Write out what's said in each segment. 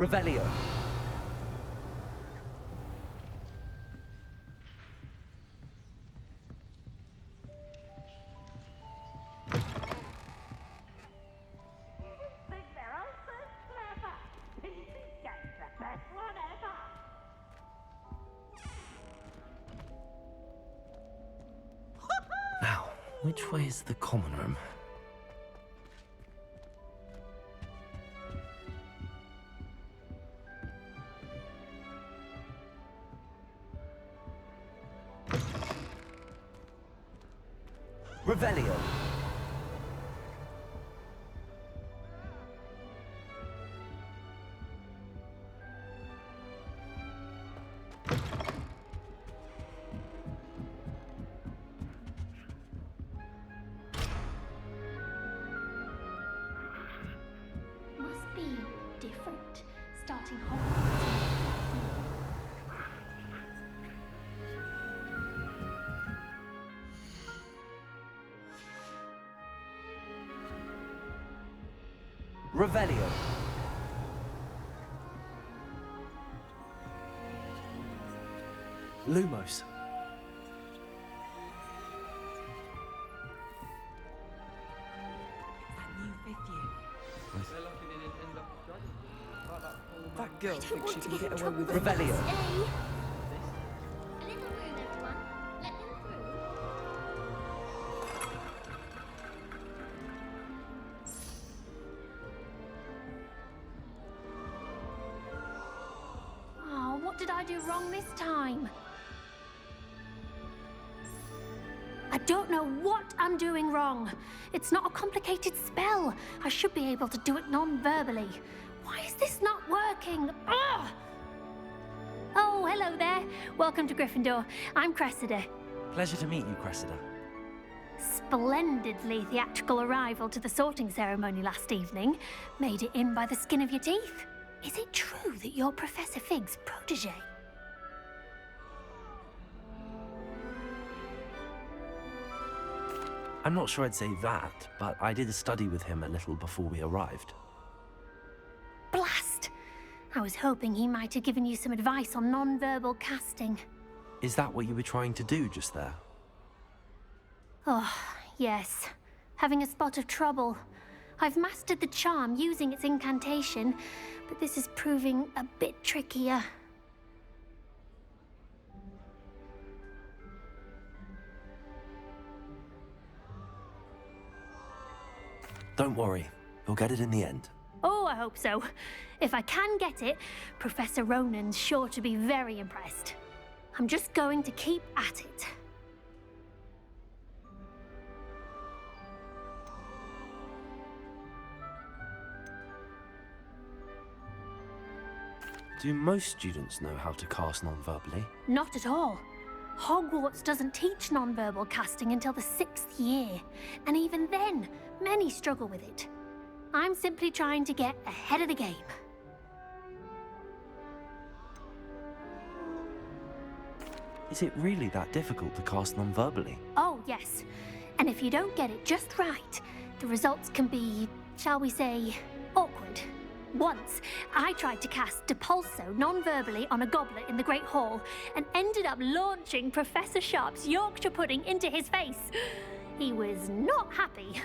Revelio. Now, which way is the common room? Revelio. Must be different, starting Hogwarts. Revelio. Lumos. That girl I don't thinks she want to can get get in away trouble with the it. Revelio. first day. A little room, everyone. Let them through. Oh, what did I do wrong this time? I don't know what I'm doing wrong. It's not a complicated spell. I should be able to do it non-verbally. Why is this not working? Ugh! Oh, hello there. Welcome to Gryffindor. I'm Cressida. Pleasure to meet you, Cressida. Splendidly theatrical arrival to the sorting ceremony last evening. Made it in by the skin of your teeth. Is it true that you're Professor Fig's protege? I'm not sure I'd say that, but I did study with him a little before we arrived. Blast! I was hoping he might have given you some advice on non-verbal casting. Is that what you were trying to do just there? Oh, yes. Having a spot of trouble. I've mastered the charm using its incantation, but this is proving a bit trickier. Don't worry, you'll get it in the end. Oh, I hope so. If I can get it, Professor Ronan's sure to be very impressed. I'm just going to keep at it. Do most students know how to cast non-verbally? Not at all. Hogwarts doesn't teach non-verbal casting until the 6th year, and even then, many struggle with it. I'm simply trying to get ahead of the game. Is it really that difficult to cast non-verbally? Oh, yes. And if you don't get it just right, the results can be, shall we say, awkward. Once, I tried to cast Depulso non-verbally on a goblet in the Great Hall and ended up launching Professor Sharp's Yorkshire pudding into his face. He was not happy.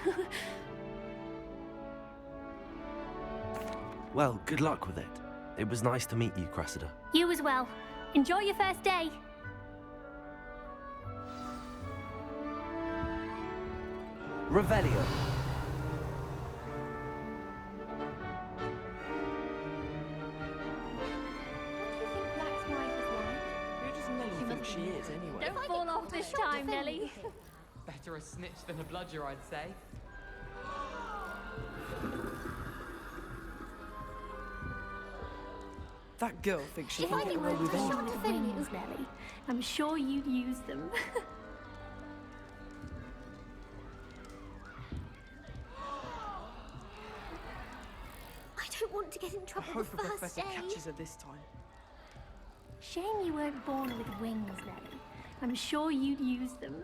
Well, good luck with it. It was nice to meet you, Cressida. You as well. Enjoy your first day. Revelio. Who does Nelly think she is, anyway? Don't fall off this time, Nelly. Better a snitch than a bludger, I'd say. That girl thinks she If can I get knew away with short anything. of things, Nelly, I'm sure you'd use them. I don't want to get in I trouble hope the the first professor day. catches her this time. Shame you weren't born with wings, Nelly. I'm sure you'd use them.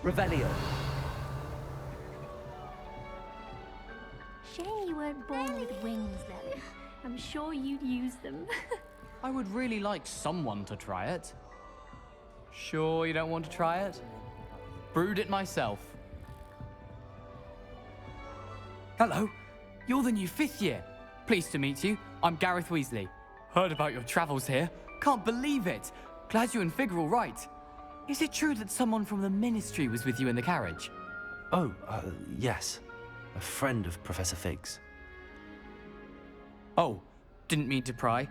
Revelio. Shame you weren't born with wings, Nelly. I'm sure you'd use them. I would really like someone to try it. Sure you don't want to try it? Brewed it myself. Hello, you're the new 5th year. Pleased to meet you. I'm Gareth Weasley. Heard about your travels here. Can't believe it. Glad you and Fig are all right. Is it true that someone from the Ministry was with you in the carriage? Oh, yes. A friend of Professor Fig's. Oh, didn't mean to pry.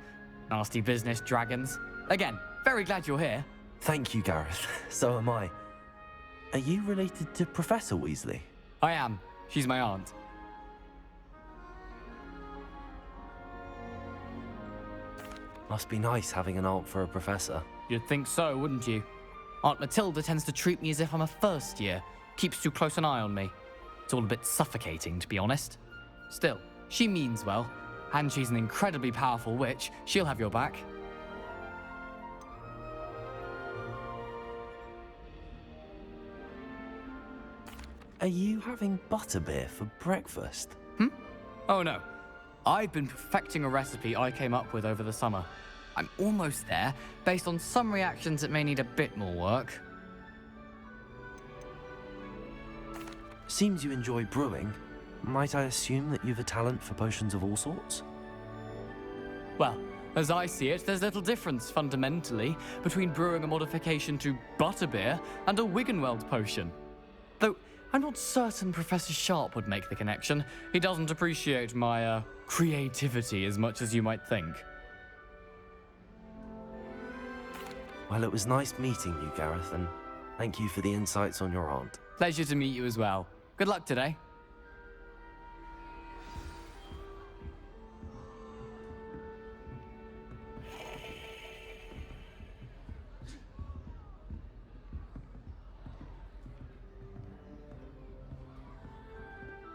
Nasty business, dragons. Again, very glad you're here. Thank you, Gareth. So am I. Are you related to Professor Weasley? I am. She's my aunt. Must be nice having an aunt for a professor. You'd think so, wouldn't you? Aunt Matilda tends to treat me as if I'm a first year. Keeps too close an eye on me. It's all a bit suffocating, to be honest. Still, she means well. And she's an incredibly powerful witch. She'll have your back. Are you having butterbeer for breakfast? Oh no. I've been perfecting a recipe I came up with over the summer. I'm almost there, based on some reactions that may need a bit more work. Seems you enjoy brewing. Might I assume that you've a talent for potions of all sorts? Well, as I see it, there's little difference, fundamentally, between brewing a modification to butterbeer and a Wiggenweld potion. Though, I'm not certain Professor Sharp would make the connection. He doesn't appreciate my, creativity as much as you might think. Well, it was nice meeting you, Gareth, and thank you for the insights on your aunt. Pleasure to meet you as well. Good luck today.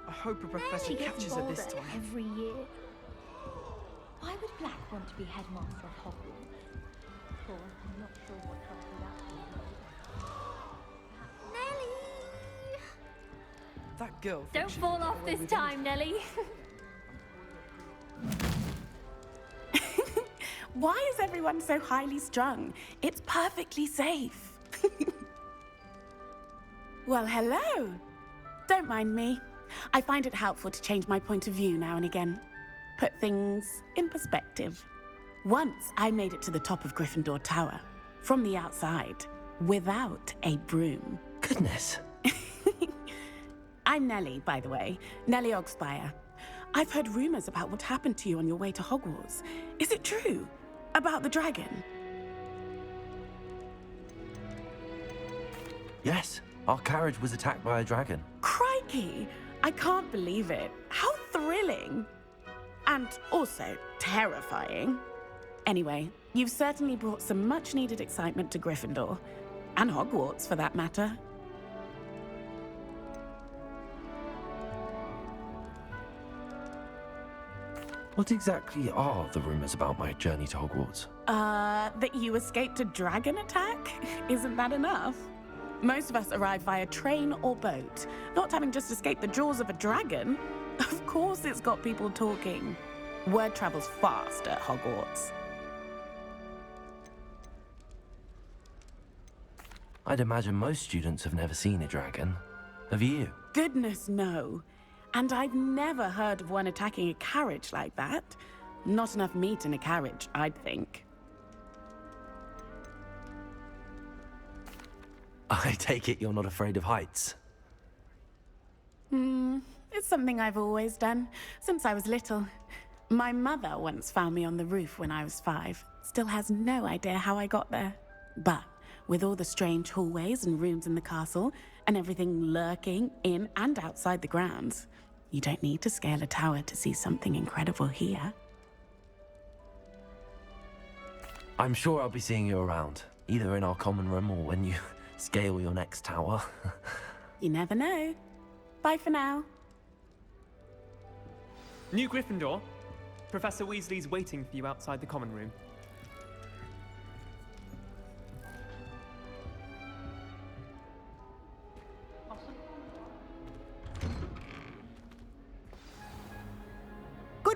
I hope a professor She gets catches her this bolder time. every year. Why would Black want to be headmaster of Hogwarts? Or I'm not sure what helped with that. Nelly! That girl Don't thinks she fall can get off away this with time, Nelly. Why is everyone so highly strung? It's perfectly safe. Well, hello. Don't mind me. I find it helpful to change my point of view now and again. Put things in perspective. Once I made it to the top of Gryffindor Tower, from the outside, without a broom. Goodness. I'm Nellie, by the way. Nellie Ogspire. I've heard rumors about what happened to you on your way to Hogwarts. Is it true? About the dragon? Yes, our carriage was attacked by a dragon. Crikey! I can't believe it. How thrilling! And also terrifying. Anyway, you've certainly brought some much-needed excitement to Gryffindor. And Hogwarts, for that matter. What exactly are the rumors about my journey to Hogwarts? That you escaped a dragon attack? Isn't that enough? Most of us arrive via train or boat, not having just escaped the jaws of a dragon. Of course it's got people talking. Word travels fast at Hogwarts. I'd imagine most students have never seen a dragon. Have you? Goodness, no. And I've never heard of one attacking a carriage like that. Not enough meat in a carriage, I'd think. I take it you're not afraid of heights. It's something I've always done, since I was little. My mother once found me on the roof when I was 5. Still has no idea how I got there. But with all the strange hallways and rooms in the castle, and everything lurking in and outside the grounds, you don't need to scale a tower to see something incredible here. I'm sure I'll be seeing you around, either in our common room or when you scale your next tower. You never know. Bye for now. New Gryffindor, Professor Weasley's waiting for you outside the common room.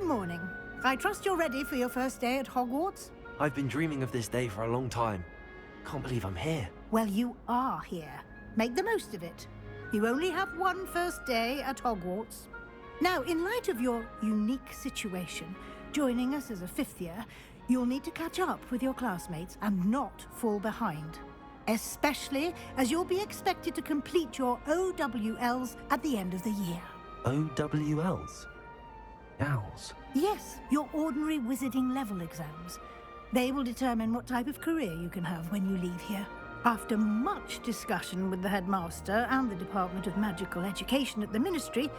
Good morning. I trust you're ready for your first day at Hogwarts? I've been dreaming of this day for a long time. Can't believe I'm here. Well, you are here. Make the most of it. You only have one first day at Hogwarts. Now, in light of your unique situation, joining us as a fifth year, you'll need to catch up with your classmates and not fall behind. Especially as you'll be expected to complete your OWLs at the end of the year. OWLs? Owls? Yes, your ordinary wizarding level exams. They will determine what type of career you can have when you leave here. After much discussion with the headmaster and the Department of Magical Education at the Ministry,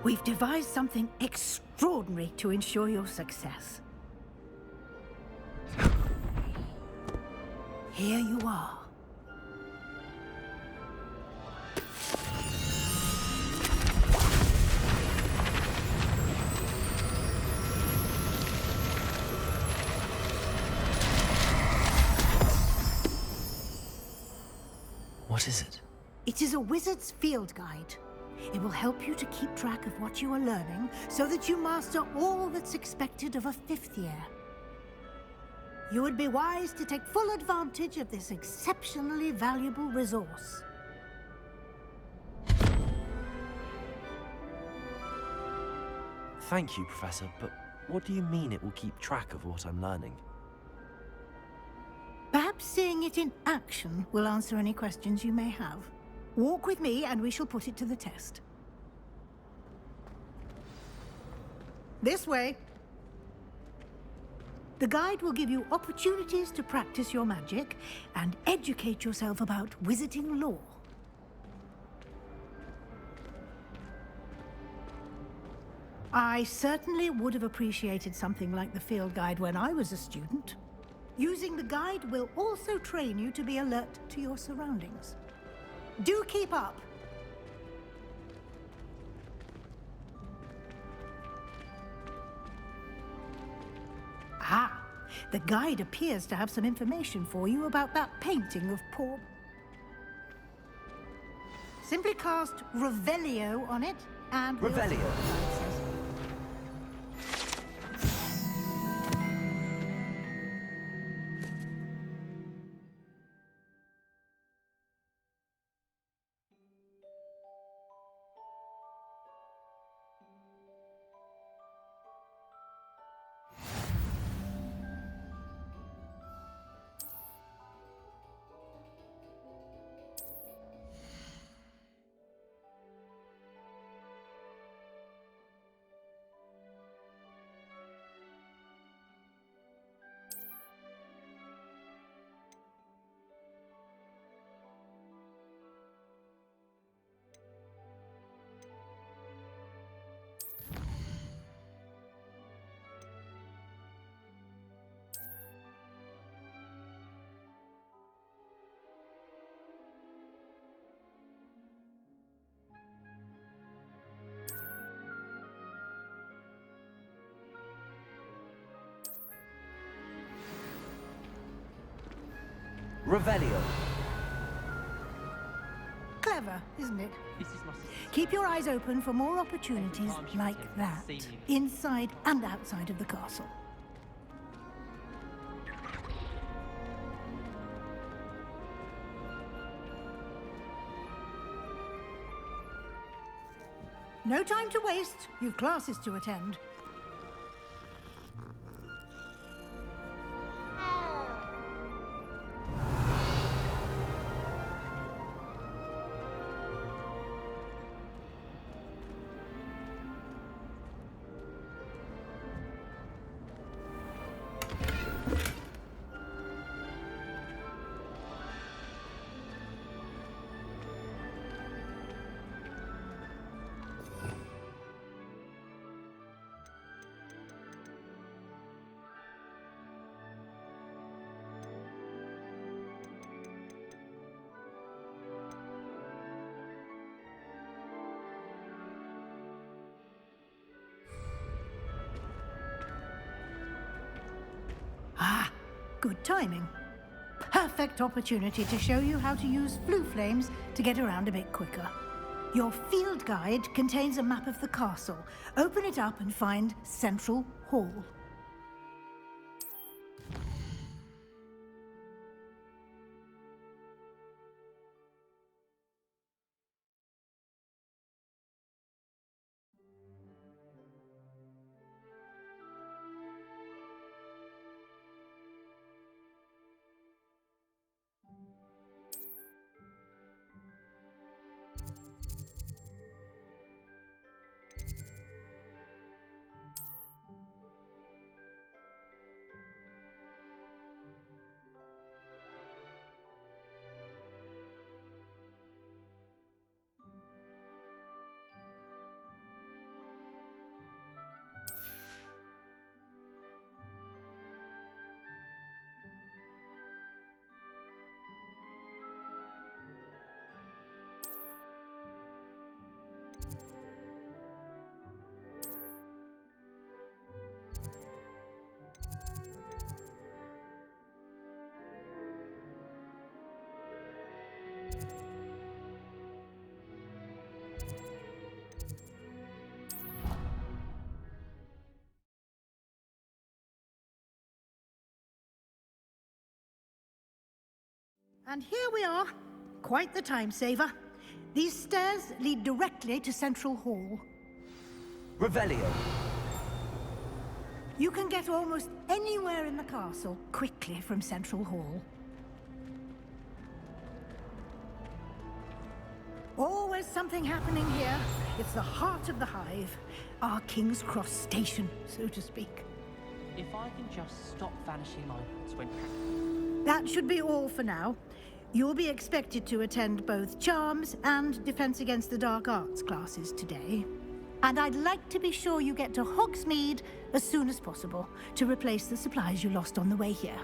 we've devised something extraordinary to ensure your success. Here you are. What is it? It is a wizard's field guide. It will help you to keep track of what you are learning so that you master all that's expected of a fifth year. You would be wise to take full advantage of this exceptionally valuable resource. Thank you, Professor, but what do you mean it will keep track of what I'm learning? Perhaps seeing it in action will answer any questions you may have. Walk with me and we shall put it to the test. This way. The guide will give you opportunities to practice your magic and educate yourself about wizarding lore. I certainly would have appreciated something like the field guide when I was a student. Using the guide will also train you to be alert to your surroundings. Do keep up! Ah, the guide appears to have some information for you about that painting of poor... Simply cast Revelio on it, and... Revelio. Revelio. Clever, isn't it? This is my sister. Keep your eyes open for more opportunities like that, inside and outside of the castle. No time to waste. You've classes to attend. Ah, good timing. Perfect opportunity to show you how to use flue flames to get around a bit quicker. Your field guide contains a map of the castle. Open it up and find Central Hall. And here we are. Quite the time saver. These stairs lead directly to Central Hall. Revelio. You can get almost anywhere in the castle quickly from Central Hall. Always something happening here. It's the heart of the Hive. Our King's Cross station, so to speak. If I can just stop vanishing lights when... That should be all for now. You'll be expected to attend both Charms and Defense Against the Dark Arts classes today. And I'd like to be sure you get to Hogsmeade as soon as possible to replace the supplies you lost on the way here.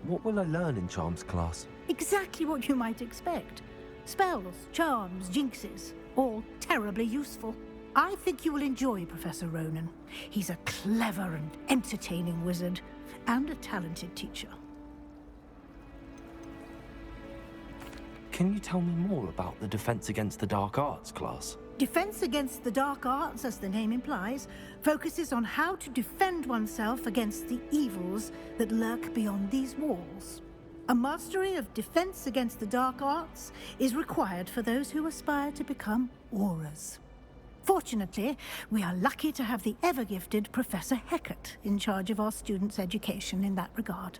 What will I learn in Charms class? Exactly what you might expect. Spells, charms, jinxes, all terribly useful. I think you will enjoy Professor Ronan. He's a clever and entertaining wizard, and a talented teacher. Can you tell me more about the Defense Against the Dark Arts class? Defense Against the Dark Arts, as the name implies, focuses on how to defend oneself against the evils that lurk beyond these walls. A mastery of Defense Against the Dark Arts is required for those who aspire to become auras. Fortunately, we are lucky to have the ever-gifted Professor Hecat in charge of our students' education in that regard.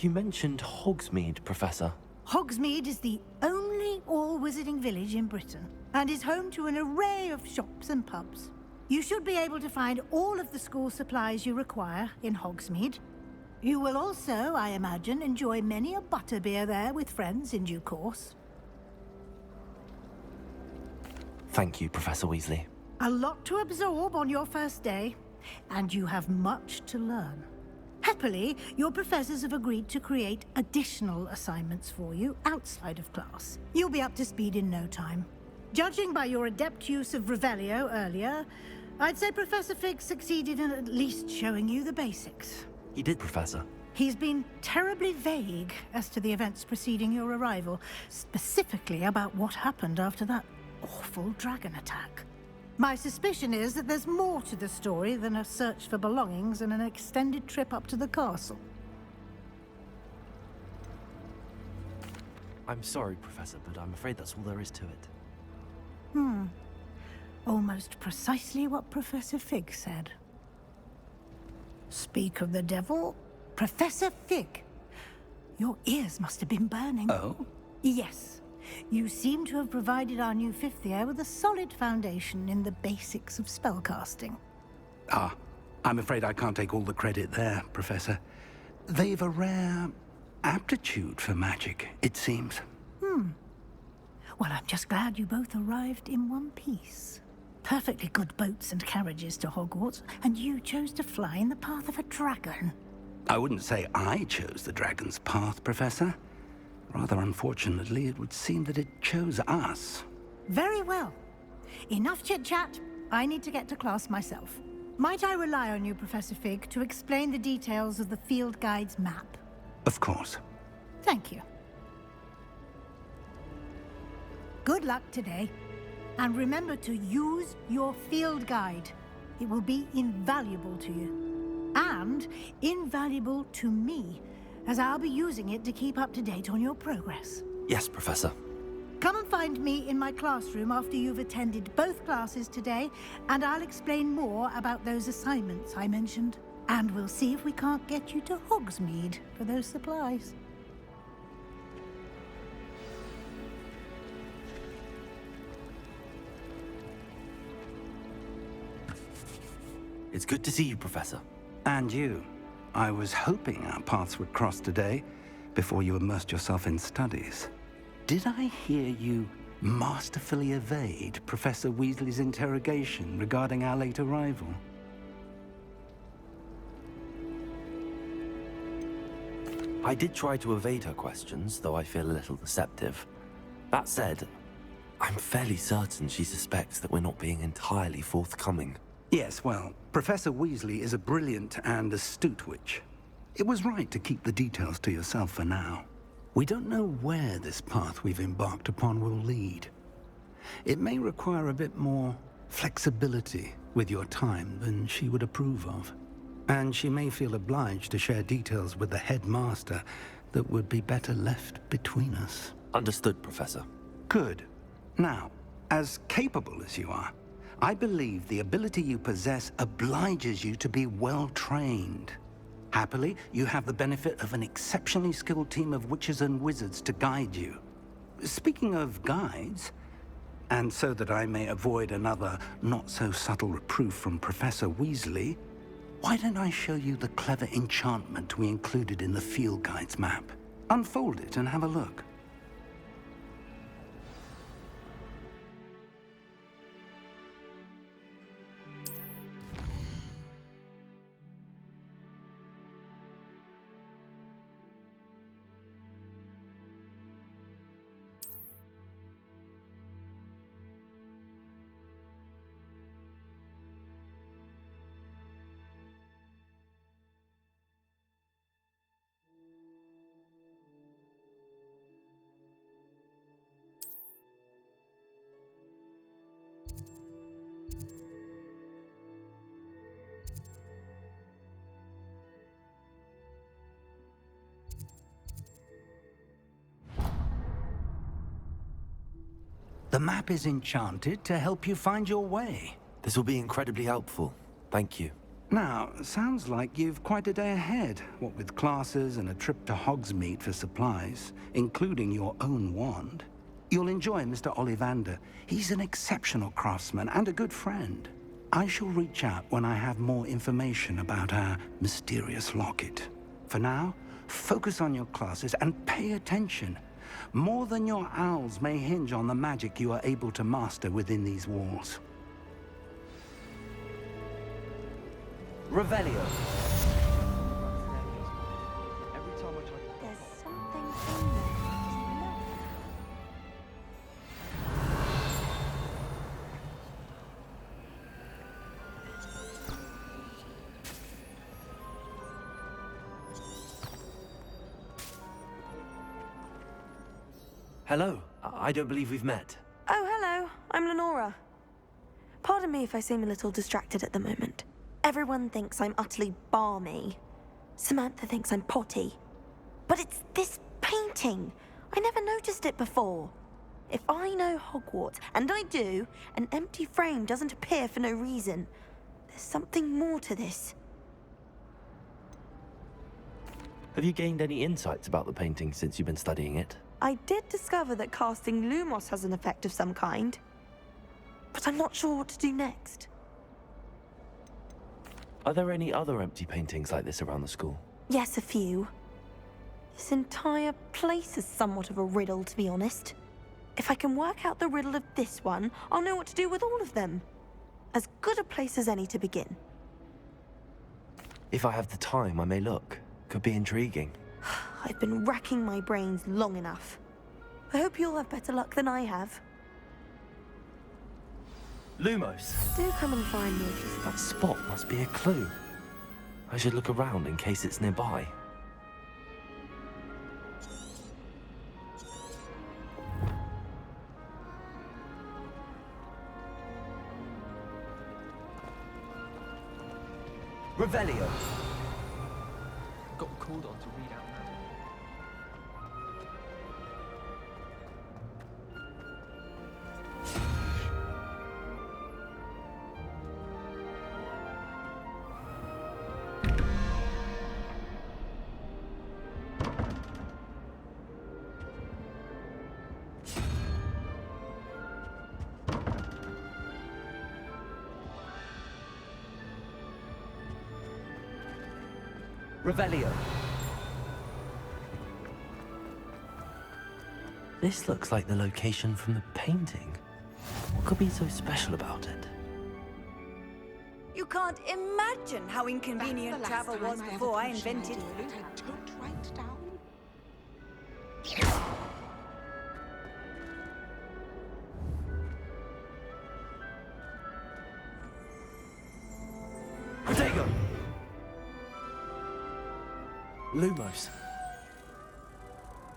You mentioned Hogsmeade, Professor. Hogsmeade is the only all-wizarding village in Britain, and is home to an array of shops and pubs. You should be able to find all of the school supplies you require in Hogsmeade. You will also, I imagine, enjoy many a butterbeer there with friends in due course. Thank you, Professor Weasley. A lot to absorb on your first day, and you have much to learn. Happily, your professors have agreed to create additional assignments for you outside of class. You'll be up to speed in no time. Judging by your adept use of Revelio earlier, I'd say Professor Fig succeeded in at least showing you the basics. He did, Professor. He's been terribly vague as to the events preceding your arrival, specifically about what happened after that awful dragon attack. My suspicion is that there's more to the story than a search for belongings and an extended trip up to the castle. I'm sorry, Professor, but I'm afraid that's all there is to it. Almost precisely what Professor Fig said. Speak of the devil, Professor Fig. Your ears must have been burning. Oh? Yes. You seem to have provided our new fifth year with a solid foundation in the basics of spellcasting. Ah, I'm afraid I can't take all the credit there, Professor. They've a rare aptitude for magic, it seems. Well, I'm just glad you both arrived in one piece. Perfectly good boats and carriages to Hogwarts, and you chose to fly in the path of a dragon. I wouldn't say I chose the dragon's path, Professor. Rather unfortunately, it would seem that it chose us. Very well. Enough chit-chat. I need to get to class myself. Might I rely on you, Professor Fig, to explain the details of the field guide's map? Of course. Thank you. Good luck today. And remember to use your field guide. It will be invaluable to you. And invaluable to me, as I'll be using it to keep up to date on your progress. Yes, Professor. Come and find me in my classroom after you've attended both classes today, and I'll explain more about those assignments I mentioned. And we'll see if we can't get you to Hogsmeade for those supplies. It's good to see you, Professor. And you. I was hoping our paths would cross today, before you immersed yourself in studies. Did I hear you masterfully evade Professor Weasley's interrogation regarding our late arrival? I did try to evade her questions, though I feel a little deceptive. That said, I'm fairly certain she suspects that we're not being entirely forthcoming. Yes, well, Professor Weasley is a brilliant and astute witch. It was right to keep the details to yourself for now. We don't know where this path we've embarked upon will lead. It may require a bit more flexibility with your time than she would approve of. And she may feel obliged to share details with the headmaster that would be better left between us. Understood, Professor. Good. Now, as capable as you are, I believe the ability you possess obliges you to be well trained. Happily, you have the benefit of an exceptionally skilled team of witches and wizards to guide you. Speaking of guides, and so that I may avoid another not-so-subtle reproof from Professor Weasley, why don't I show you the clever enchantment we included in the field guide's map? Unfold it and have a look. The map is enchanted to help you find your way. This will be incredibly helpful. Thank you. Now, sounds like you've quite a day ahead, what with classes and a trip to Hogsmeade for supplies, including your own wand. You'll enjoy Mr. Ollivander. He's an exceptional craftsman and a good friend. I shall reach out when I have more information about our mysterious locket. For now, focus on your classes and pay attention. More than your owls may hinge on the magic you are able to master within these walls. Revelio. Every time I try to... There's something in there. Hello. I don't believe we've met. Oh, hello. I'm Lenora. Pardon me if I seem a little distracted at the moment. Everyone thinks I'm utterly balmy. Samantha thinks I'm potty. But it's this painting. I never noticed it before. If I know Hogwarts, and I do, an empty frame doesn't appear for no reason. There's something more to this. Have you gained any insights about the painting since you've been studying it? I did discover that casting Lumos has an effect of some kind. But I'm not sure what to do next. Are there any other empty paintings like this around the school? Yes, a few. This entire place is somewhat of a riddle, to be honest. If I can work out the riddle of this one, I'll know what to do with all of them. As good a place as any to begin. If I have the time, I may look. Could be intriguing. I've been racking my brains long enough. I hope you'll have better luck than I have. Lumos! Do come and find me if you That spot must be a clue. I should look around in case it's nearby. Revelio. Got called on to read out now. Revelio. This looks like the location from the painting. What could be so special about it? You can't imagine how inconvenient travel was before I invented it. Don't write down. Protego! Lumos.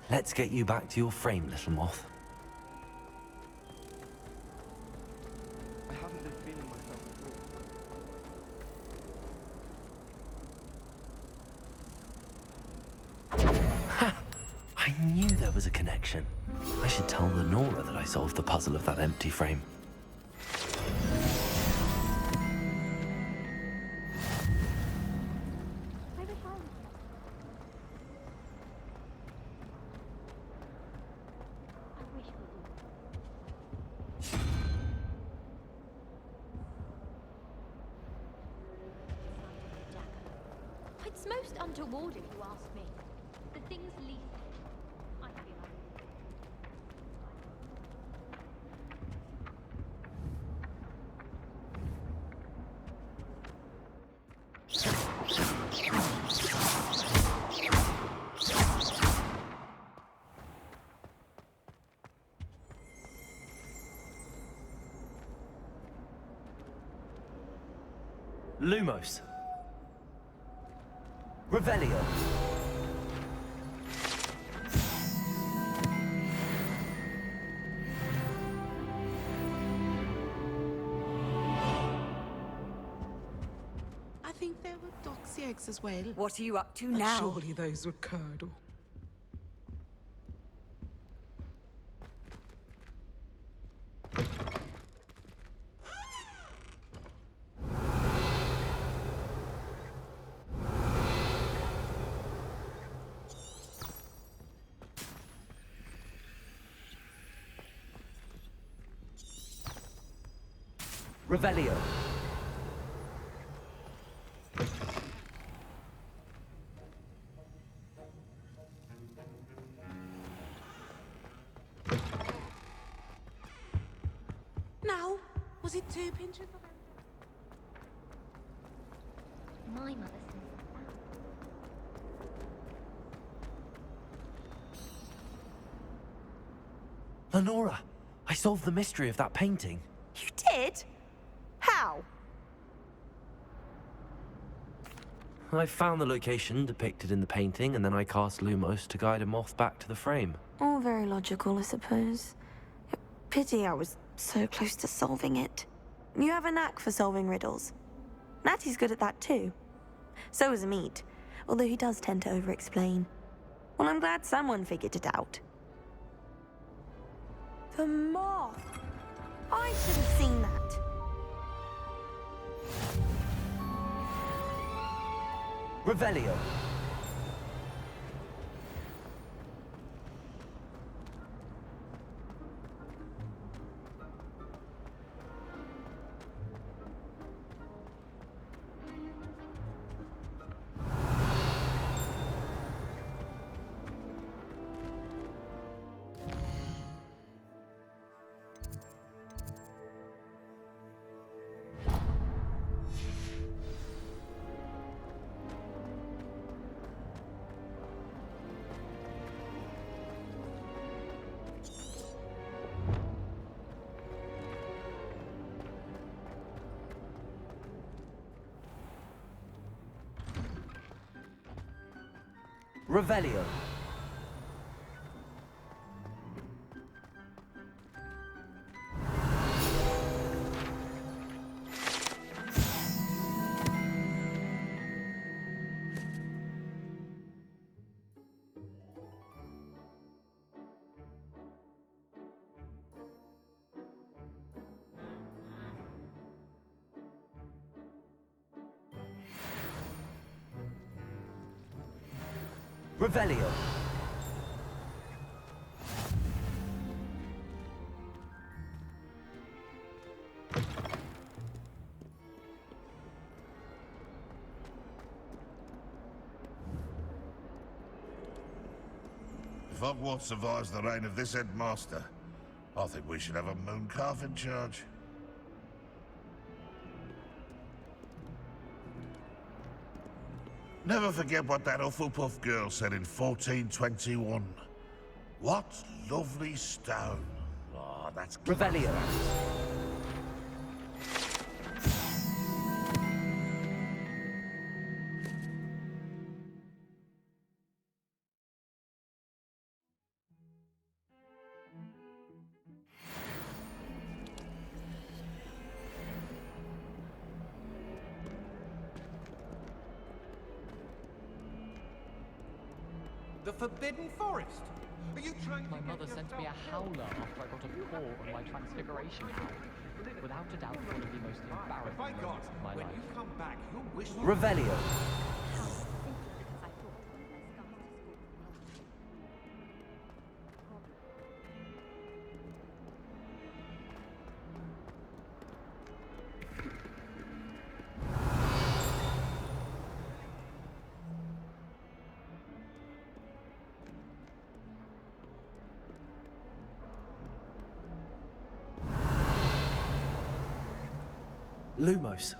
Let's get you back to your frame, little moth. I haven't been feeling myself at all. Ha! I knew there was a connection. I should tell Lenora that I solved the puzzle of that empty frame. It's most untoward if you ask me. The thing's lethal. I feel like. Lumos. Revelio. I think there were doxy eggs as well. What are you up to But now? surely those were curdle. Revelio. Now, was it 2 pinches of My mother says Lenora, I solved the mystery of that painting. You did? How? I found the location depicted in the painting, and then I cast Lumos to guide a moth back to the frame. All very logical, I suppose. Pity I was so close to solving it. You have a knack for solving riddles. Natty's good at that too. So is Amit, although he does tend to over-explain. Well, I'm glad someone figured it out. The moth! I should have seen that. Revelio. Revelio. Revelio. If Hogwarts survives the reign of this headmaster, I think we should have a mooncalf in charge. Never forget what that Hufflepuff girl said in 1421. What lovely stone. Oh, that's Revelio. The Forbidden Forest? Are you trying to My mother sent me a howler after I got a paw on my transfiguration howl. Without a doubt, one of the most embarrassing By God, moments of my when life. you come back, you'll wish... Revelio. Lumos.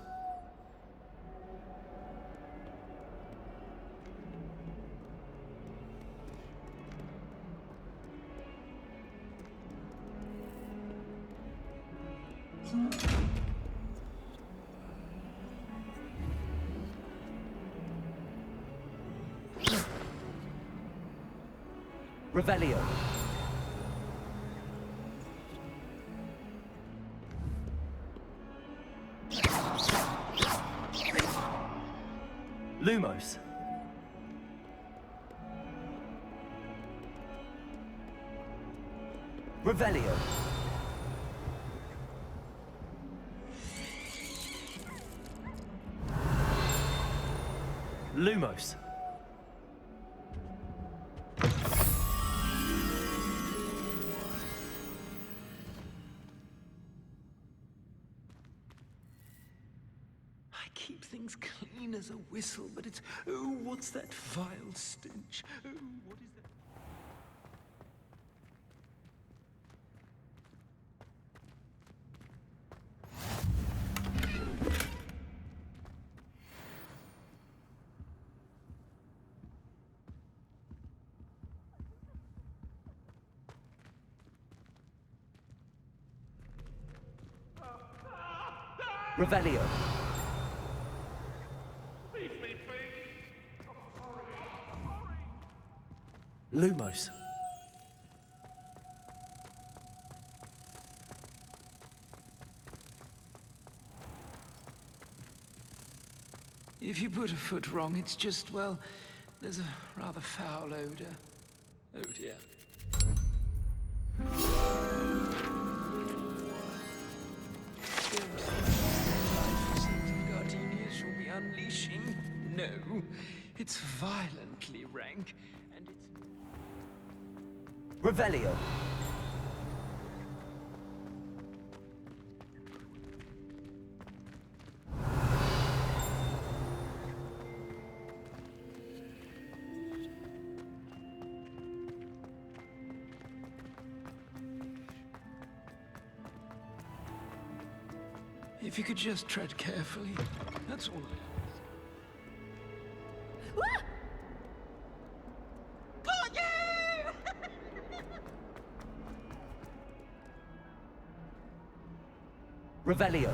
Revelio. Lumos. Revelio. Lumos. I keep things clean as a whistle, but it's... Oh, what's that vile stench? Oh, what is that? Revelio. Lumos. If you put a foot wrong, it's just, well, there's a rather foul odor. Oh dear. Gardenias shall be unleashing. No, it's violently rank, and it's... Revelio. If you could just tread carefully, that's all. Got you! Revelio.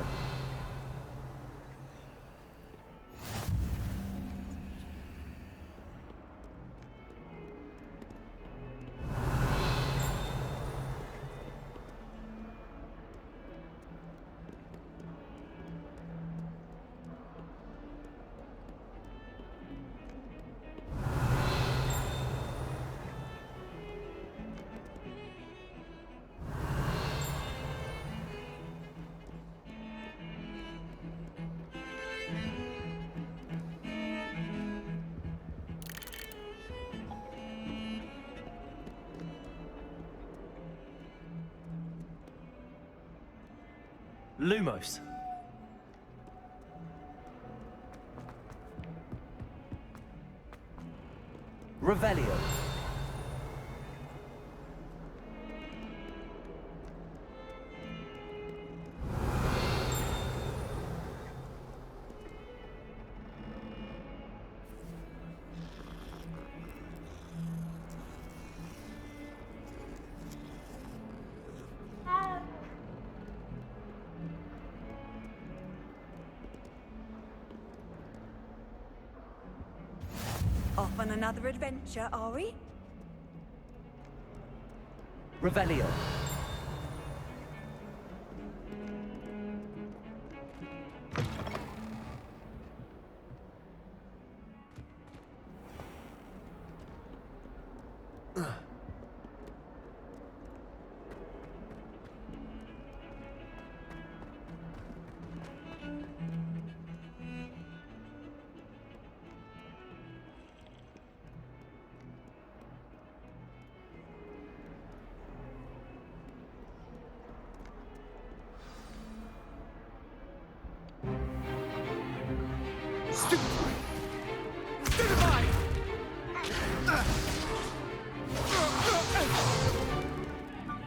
Lumos. Revelio. Off on another adventure, are we? Revelio.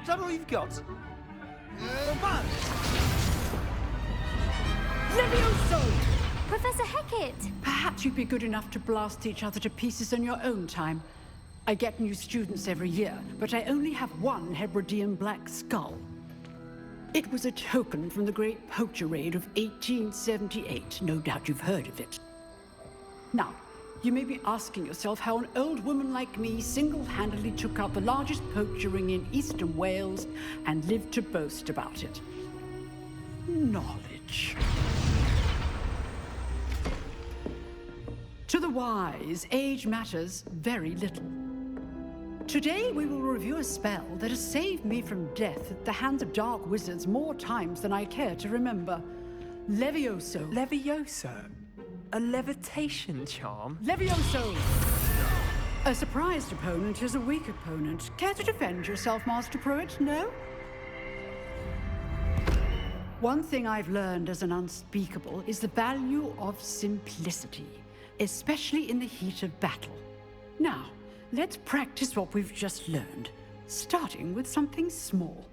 Is that all you've got? Levioso! Professor Hecat! Perhaps you'd be good enough to blast each other to pieces in your own time. I get new students every year, but I only have one Hebridean black skull. It was a token from the Great Poacher Raid of 1878. No doubt you've heard of it. Now, you may be asking yourself how an old woman like me single-handedly took out the largest poacher ring in eastern Wales and lived to boast about it. Knowledge. To the wise, age matters very little. Today, we will review a spell that has saved me from death at the hands of dark wizards more times than I care to remember. Levioso. Levioso? A levitation charm? Levioso! A surprised opponent is a weak opponent. Care to defend yourself, Master Pruitt? No? One thing I've learned as an unspeakable is the value of simplicity, especially in the heat of battle. Now, let's practice what we've just learned, starting with something small.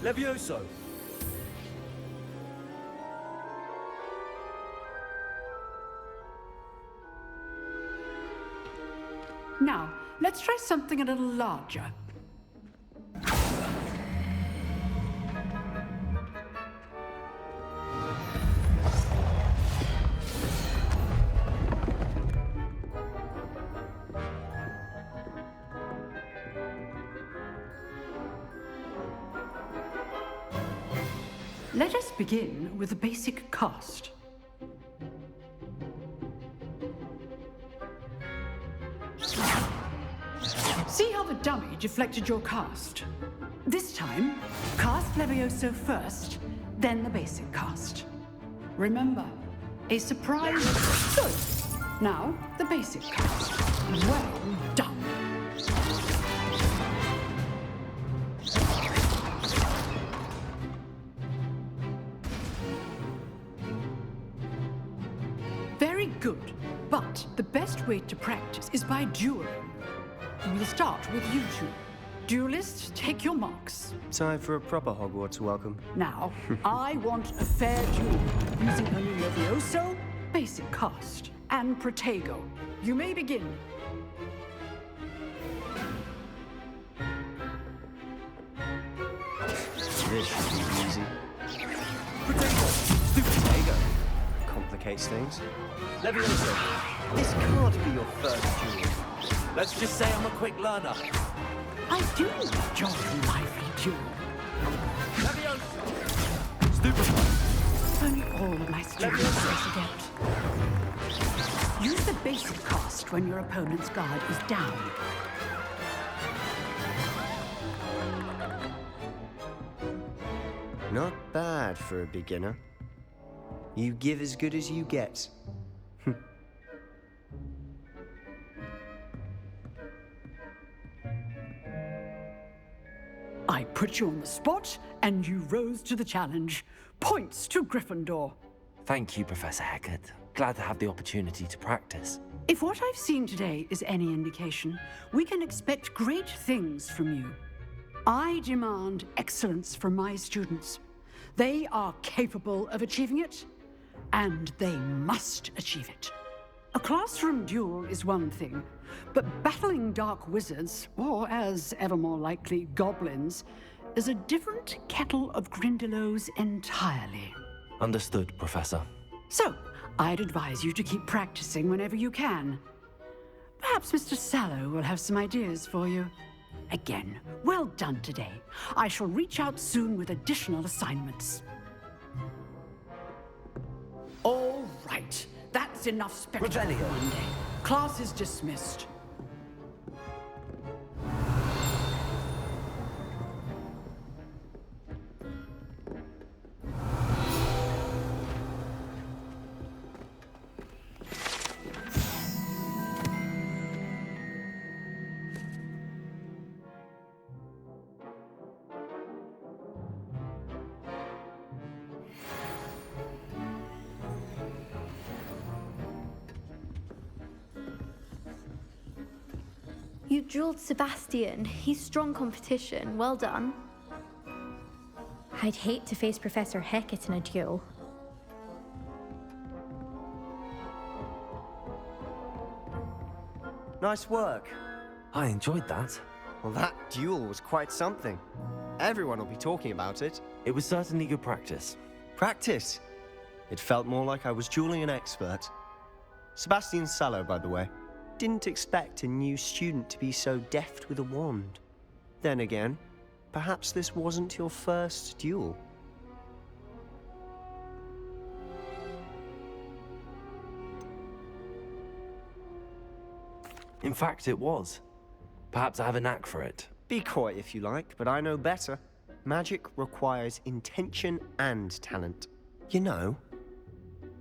Levioso. Now, let's try something a little larger. Let us begin with the basic cast. See how the dummy deflected your cast? This time, cast Levioso first, then the basic cast. Remember, a surprise. Good. Now, the basic cast. Well done. Very good, but the best way to practice is by dueling. We'll start with you two. Duelists, take your marks. Time for a proper Hogwarts welcome. Now, I want a fair duel, using only Levioso, basic cast, and Protego. You may begin. This should be easy. Protego! Stupid Protego! Complicates things. Levioso, this can't be your first duel. Let's just say I'm a quick learner. I do enjoy a lively duel. Levioso! Stupid. Only all of my students race it out. Use the basic cast when your opponent's guard is down. Not bad. bad for a beginner. You give as good as you get. I put you on the spot, and you rose to the challenge. Points to Gryffindor. Thank you, Professor Hecat. Glad to have the opportunity to practice. If what I've seen today is any indication, we can expect great things from you. I demand excellence from my students. They are capable of achieving it, and they must achieve it. A classroom duel is one thing, but battling dark wizards, or as ever more likely, goblins, is a different kettle of Grindylows entirely. Understood, Professor. So, I'd advise you to keep practicing whenever you can. Perhaps Mr. Sallow will have some ideas for you. Again, well done today. I shall reach out soon with additional assignments. All right. That's enough spectacle for Monday. Class is dismissed. You dueled Sebastian. He's strong competition. Well done. I'd hate to face Professor Hecat in a duel. Nice work. I enjoyed that. Well, that duel was quite something. Everyone will be talking about it. It was certainly good practice. Practice? It felt more like I was dueling an expert. Sebastian Sallow, by the way. Didn't expect a new student to be so deft with a wand. Then again, perhaps this wasn't your first duel. In fact, it was. Perhaps I have a knack for it. Be coy if you like, but I know better. Magic requires intention and talent. You know,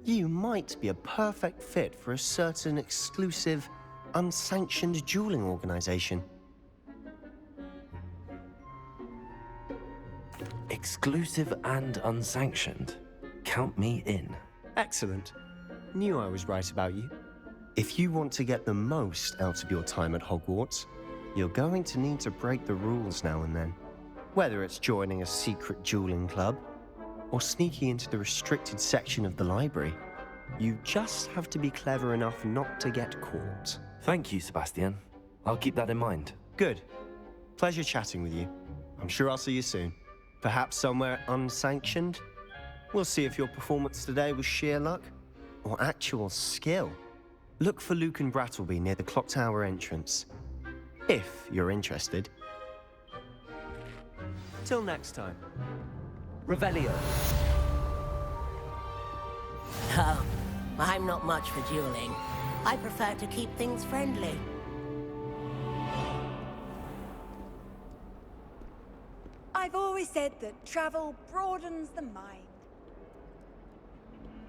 you might be a perfect fit for a certain exclusive, unsanctioned dueling organization. Exclusive and unsanctioned. Count me in. Excellent. Knew I was right about you. If you want to get the most out of your time at Hogwarts, you're going to need to break the rules now and then. Whether it's joining a secret dueling club, or sneaking into the restricted section of the library, you just have to be clever enough not to get caught. Thank you, Sebastian. I'll keep that in mind. Good. Pleasure chatting with you. I'm sure I'll see you soon. Perhaps somewhere unsanctioned? We'll see if your performance today was sheer luck or actual skill. Look for Luke and Brattleby near the clock tower entrance, if you're interested. Till next time. Revelio. No, I'm not much for dueling. I prefer to keep things friendly. I've always said that travel broadens the mind.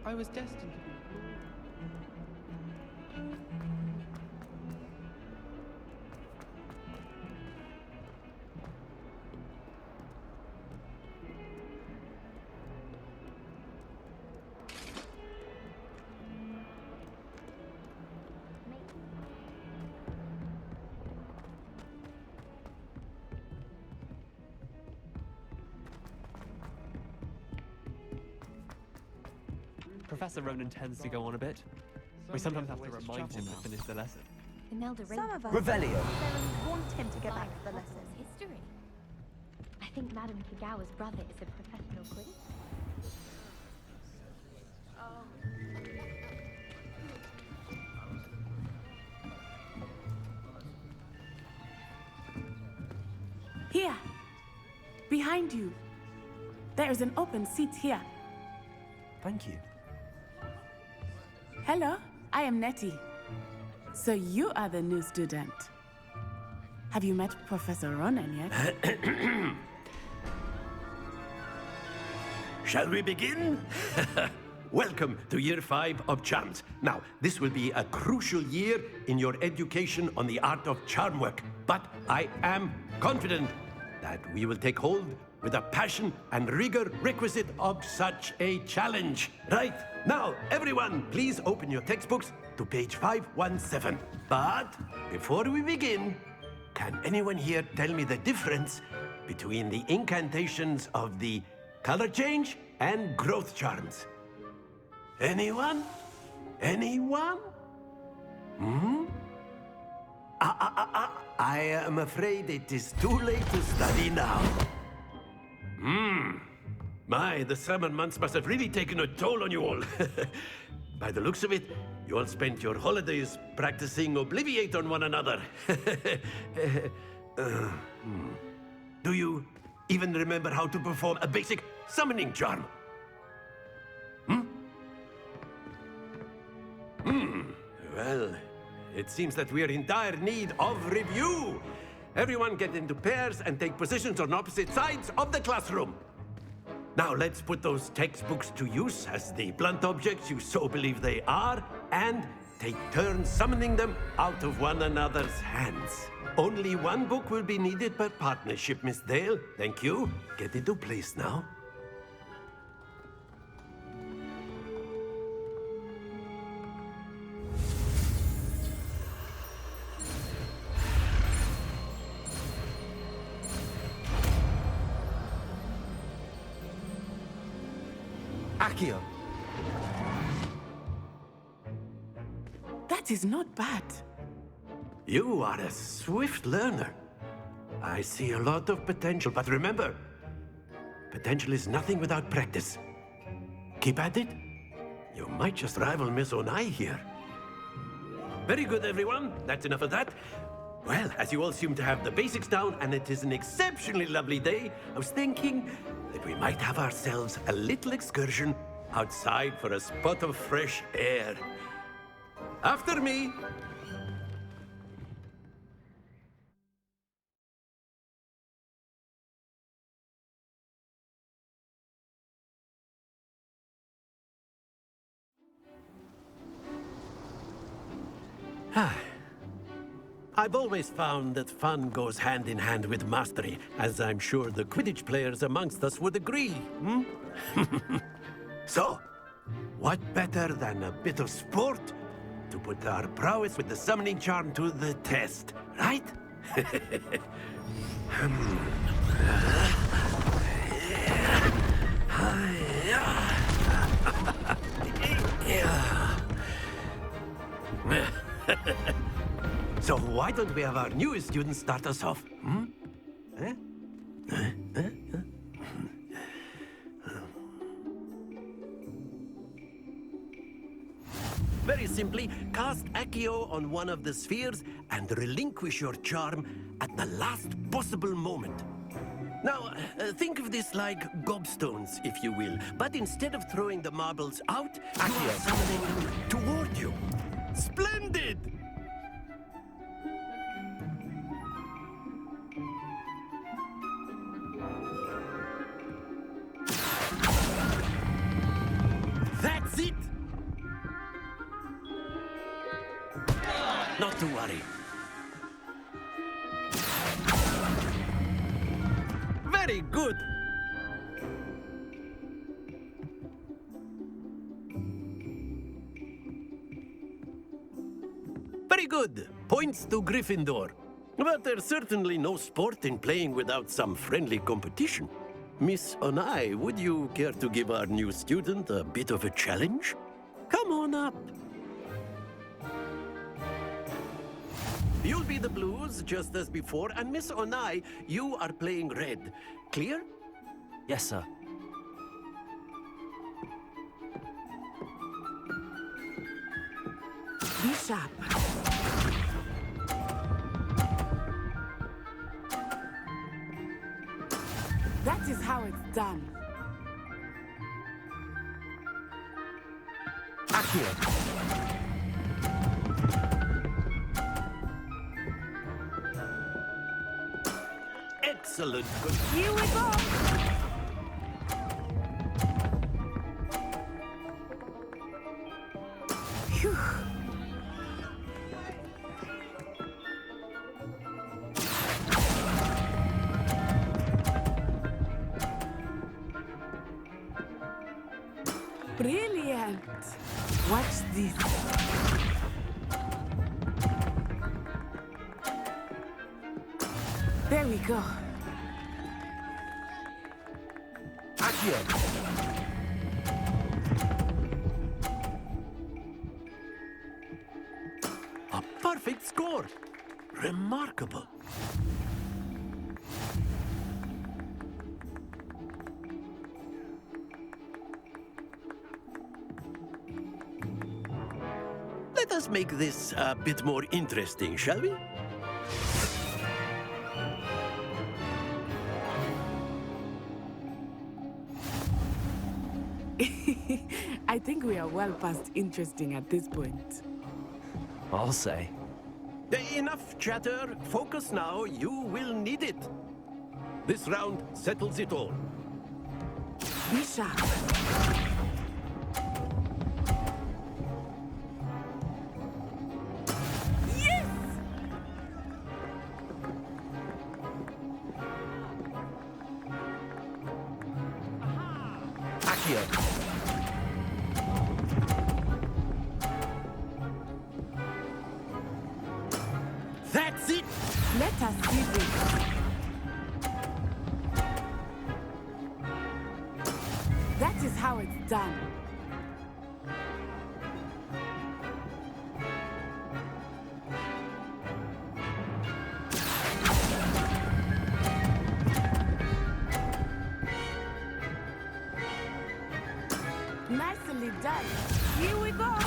I was destined to be. Professor Ronan tends to go on a bit. We sometimes have to remind him to finish the lesson. Imelda Some of us Revelio. necessarily want him to go back to the lesson. History. I think Madame Kagawa's brother is a professional quiz. Here. Behind you. There is an open seat here. Thank you. Hello, I am Nettie. So you are the new student. Have you met Professor Ronan yet? Shall we begin? Welcome to Year 5 of Charms. Now, this will be a crucial year in your education on the art of charm work, but I am confident that we will take hold with the passion and rigor requisite of such a challenge. Right, now, everyone, please open your textbooks to page 517. But before we begin, can anyone here tell me the difference between the incantations of the color change and growth charms? Anyone? Anyone? Hmm? I am afraid it is too late to study now. My, the summer months must have really taken a toll on you all. By the looks of it, you all spent your holidays practicing Obliviate on one another. Do you even remember how to perform a basic summoning charm? Well, it seems that we are in dire need of review. Everyone get into pairs and take positions on opposite sides of the classroom. Now let's put those textbooks to use as the blunt objects you so believe they are, and take turns summoning them out of one another's hands. Only one book will be needed per partnership, Miss Dale. Thank you. Get into place now. Accio. That is not bad. You are a swift learner. I see a lot of potential, but remember, potential is nothing without practice. Keep at it. You might just rival Miss Onai here. Very good, everyone. That's enough of that. Well, as you all seem to have the basics down, and it is an exceptionally lovely day, I was thinking that we might have ourselves a little excursion outside for a spot of fresh air. After me. I've always found that fun goes hand in hand with mastery, as I'm sure the Quidditch players amongst us would agree. So, what better than a bit of sport to put our prowess with the summoning charm to the test, right? So why don't we have our newest student start us off? Very simply, cast Accio on one of the spheres and relinquish your charm at the last possible moment. Now, think of this like gobstones, if you will, but instead of throwing the marbles out, you are summoning them toward you. Splendid! That's it! Not to worry. Very good! Very good. Points to Gryffindor. But there's certainly no sport in playing without some friendly competition. Miss Onai, would you care to give our new student a bit of a challenge? Come on up. You'll be the blues, just as before, and Miss Onai, you are playing red. Clear? Yes, sir. Be sharp. That is how it's done. Accio. Excellent. Good. Here we go. Phew. Brilliant! Watch this. There we go. Accio. A perfect score. Remarkable. Let us make this a bit more interesting, shall we? I think we are well past interesting at this point. I'll say. Enough chatter. Focus now. You will need it. This round settles it all. Be sharp. Yes! Accio. That's it! Let us see this. That is how it's done. Nicely done. Here we go.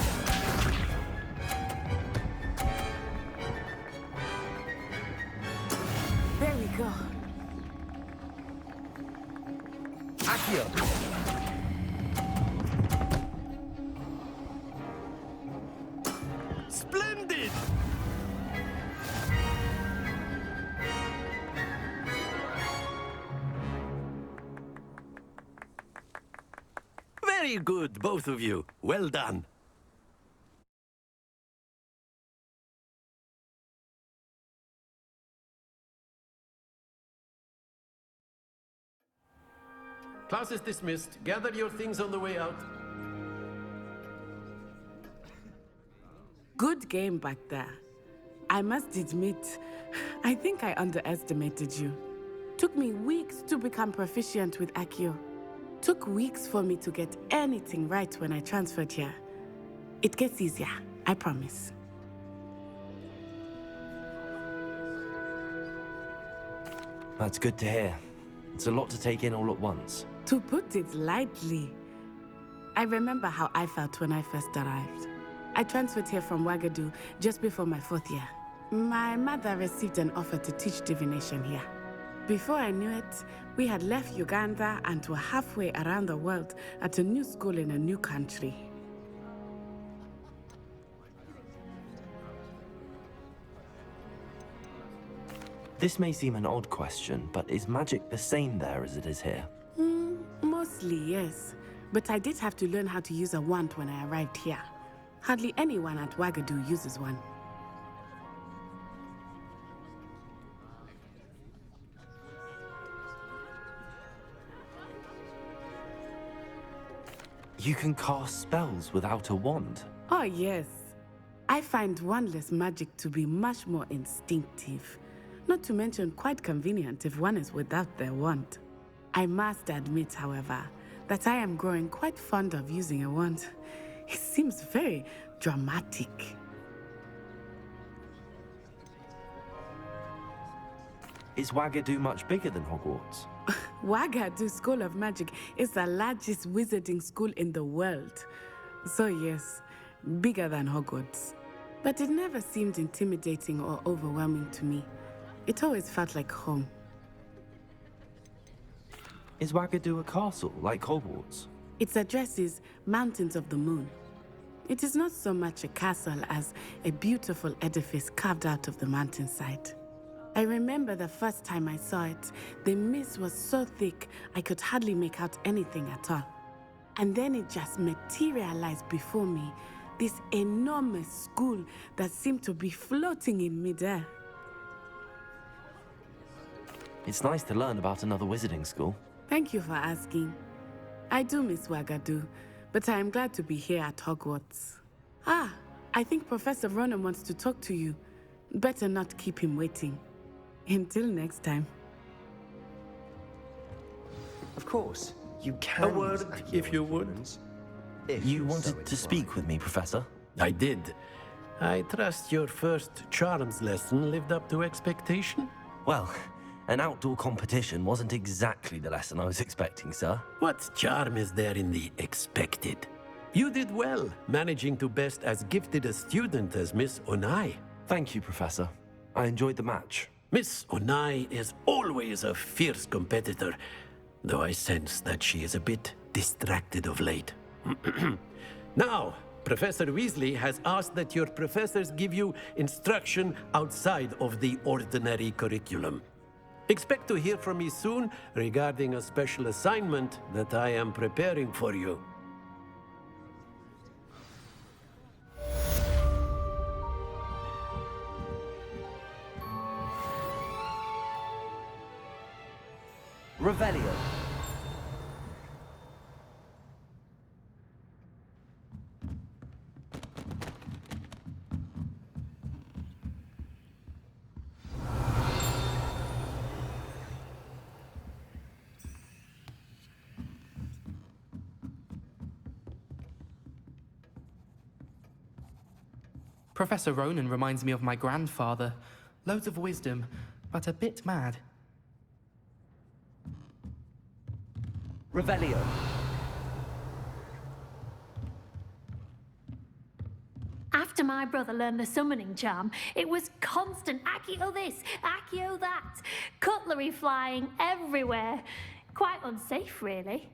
There we go. Accio. Splendid! Very good, both of you. Well done. Class is dismissed. Gather your things on the way out. Good game back there. I must admit, I think I underestimated you. Took me weeks to become proficient with Accio. Took weeks for me to get anything right when I transferred here. It gets easier, I promise. That's good to hear. It's a lot to take in all at once. To put it lightly, I remember how I felt when I first arrived. I transferred here from Ouagadougou just before my 4th year. My mother received an offer to teach divination here. Before I knew it, we had left Uganda and were halfway around the world at a new school in a new country. This may seem an odd question, but is magic the same there as it is here? Mostly, yes. But I did have to learn how to use a wand when I arrived here. Hardly anyone at Ouagadougou uses one. You can cast spells without a wand? Oh, yes. I find wandless magic to be much more instinctive. Not to mention quite convenient if one is without their wand. I must admit, however, that I am growing quite fond of using a wand. It seems very dramatic. Is Ouagadougou much bigger than Hogwarts? Ouagadougou School of Magic is the largest wizarding school in the world. So yes, bigger than Hogwarts. But it never seemed intimidating or overwhelming to me. It always felt like home. Is Ouagadougou a castle, like Hogwarts? Its address is Mountains of the Moon. It is not so much a castle as a beautiful edifice carved out of the mountainside. I remember the first time I saw it, the mist was so thick I could hardly make out anything at all. And then it just materialized before me, this enormous school that seemed to be floating in midair. It's nice to learn about another wizarding school. Thank you for asking. I do miss Wagadu, but I am glad to be here at Hogwarts. Ah, I think Professor Ronan wants to talk to you. Better not keep him waiting. Until next time. Of course, you can. A word, if you would. You wanted to speak with me, Professor? I did. I trust your first charms lesson lived up to expectation? Well, an outdoor competition wasn't exactly the lesson I was expecting, sir. What charm is there in the expected? You did well, managing to best as gifted a student as Miss Onai. Thank you, Professor. I enjoyed the match. Miss Onai is always a fierce competitor, though I sense that she is a bit distracted of late. Now, Professor Weasley has asked that your professors give you instruction outside of the ordinary curriculum. Expect to hear from me soon regarding a special assignment that I am preparing for you. Revelio. Professor Ronan reminds me of my grandfather. Loads of wisdom, but a bit mad. Revelio. After my brother learned the summoning charm, it was constant Accio this, Accio that. Cutlery flying everywhere. Quite unsafe, really.